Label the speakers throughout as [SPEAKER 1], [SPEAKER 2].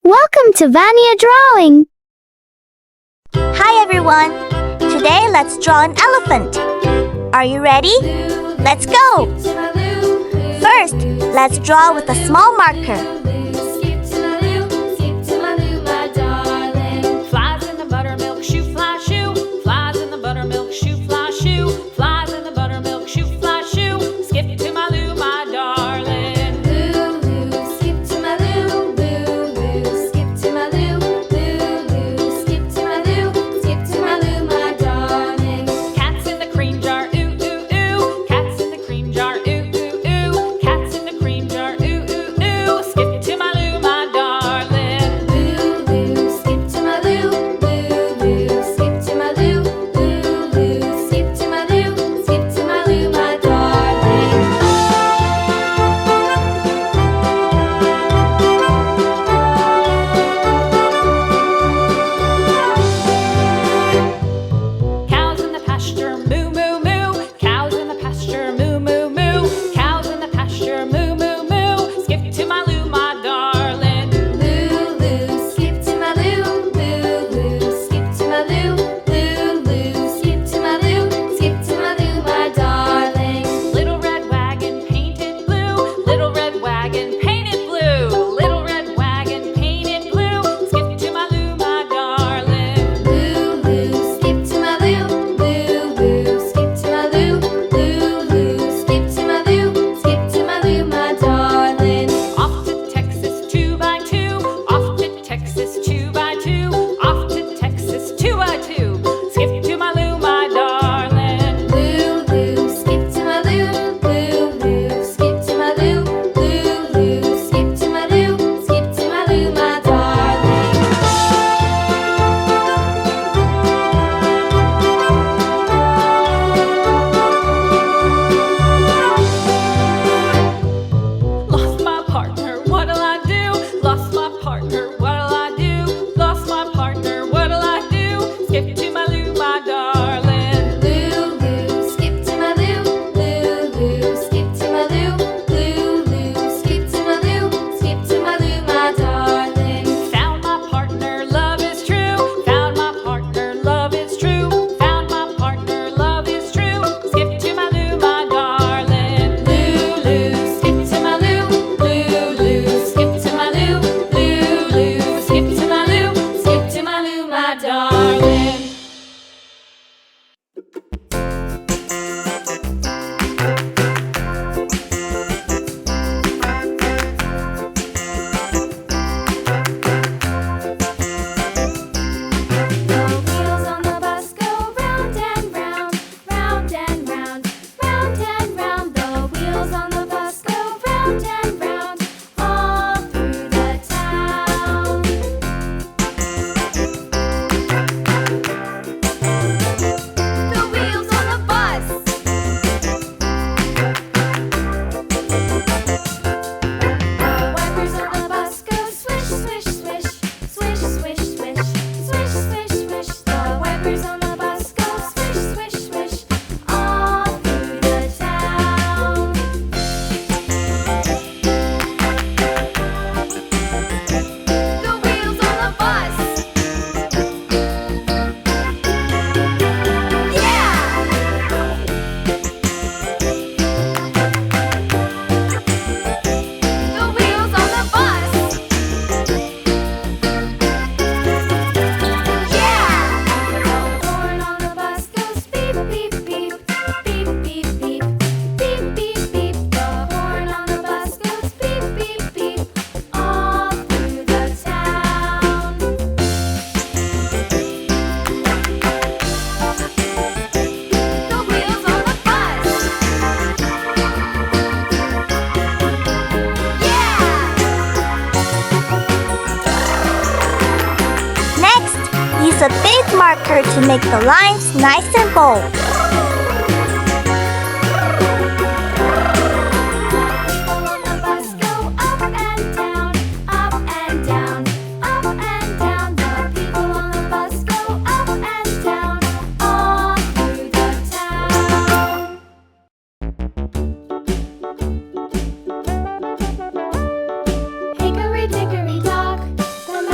[SPEAKER 1] Welcome to Vania Drawing.
[SPEAKER 2] Hi everyone! Today let's draw an elephant. Are you ready? Let's go! First, let's draw with a small marker.
[SPEAKER 3] Flies in the buttermilk shoe, fly shoe. Flies in the buttermilk shoe, fly shoe. Flies in the buttermilk shoe, fly shoe. Skip to my Lou, my darling.
[SPEAKER 4] Lou, Lou, skip to my Lou. Lou, Lou, skip to my Lou. Lou, Lou, skip to my Lou. Skip to my Lou, my darling.
[SPEAKER 3] Cats in the cream jar, ooh, ooh, ooh. Cats in the cream jar, ooh, ooh, ooh. Cats in the cream jar, ooh, ooh, ooh. Skip to my Lou, my darling.
[SPEAKER 4] Lou, Lou, skip to my Lou. Lou, Lou, skip to my Lou. Lou, Lou, skip to my Lou. Skip to my Lou, my darling.
[SPEAKER 3] Cows in the pasture, moo, moo, moo. Cows in the pasture, moo, moo, moo. Cows in the pasture, moo, moo, moo. Skip to my Lou, my darling.
[SPEAKER 4] Lou, Lou, skip to my Lou. Lou, Lou, skip to my Lou. Lou, Lou, skip to my Lou. Skip to my Lou, my darling.
[SPEAKER 3] Little red wagon painted blue. Little red wagon painted blue. Little red wagon painted blue. Skip to my Lou, my darling.
[SPEAKER 4] Lou, Lou, skip to my Lou. Lou, Lou, skip to my Lou. Lou, Lou, skip to my Lou. Skip to my Lou, my darling.
[SPEAKER 3] Off to Texas 2x2. Off to Texas 2x2. Off to Texas 2x2. Skip to my Lou, my darling.
[SPEAKER 4] Lou, Lou, skip to my Lou. Lou, Lou, skip to my Lou. Lou, Lou, skip to my Lou. Skip to my Lou, my darling.
[SPEAKER 3] Lost my partner, what'll I do? Lost my partner, what'll I do? Lost my partner, what'll I do? Skip to my Lou, my darling.
[SPEAKER 4] Lou, Lou, skip to my Lou. Lou, Lou, skip to my Lou. Lou, Lou, skip to my Lou. Skip to my Lou, my darling.
[SPEAKER 3] Found my partner, love is true. Found my partner, love is true. Found my partner, love is true. Skip to my Lou, my darling.
[SPEAKER 4] Lou, Lou, skip to my Lou. Lou, Lou, skip to my Lou. Lou, Lou, skip to my Lou. Skip to my Lou, my darling. The wheels on the bus go round and round, round and round, round and round. The wheels on the bus go round and round, all through the town. The wheels on the bus. The wipers on the bus go swish, swish, swish, swish, swish, swish, swish, swish, swish. The wipers on the bus go swish, swish, swish, all through the town. The wheels on the bus. Yeah! The wheels on the bus. Yeah! The horn on the bus goes beep, beep, beep, beep, beep, beep, beep, beep, beep. The horn on the bus goes beep, beep, beep, all through the town. The wheels on the bus.
[SPEAKER 2] Next, use a big marker to make the lines nice and bold.
[SPEAKER 4] People on the bus go up and down, up and down, up and down. The people on the bus go up and down, all through the town. Hickory dickory dock, the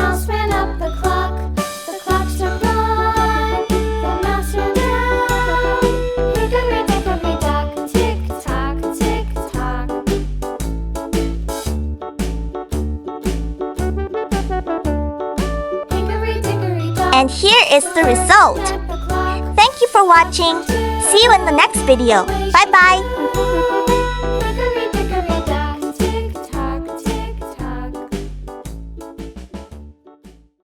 [SPEAKER 2] And here is the result. Thank you for watching. See you in the next video. Bye bye.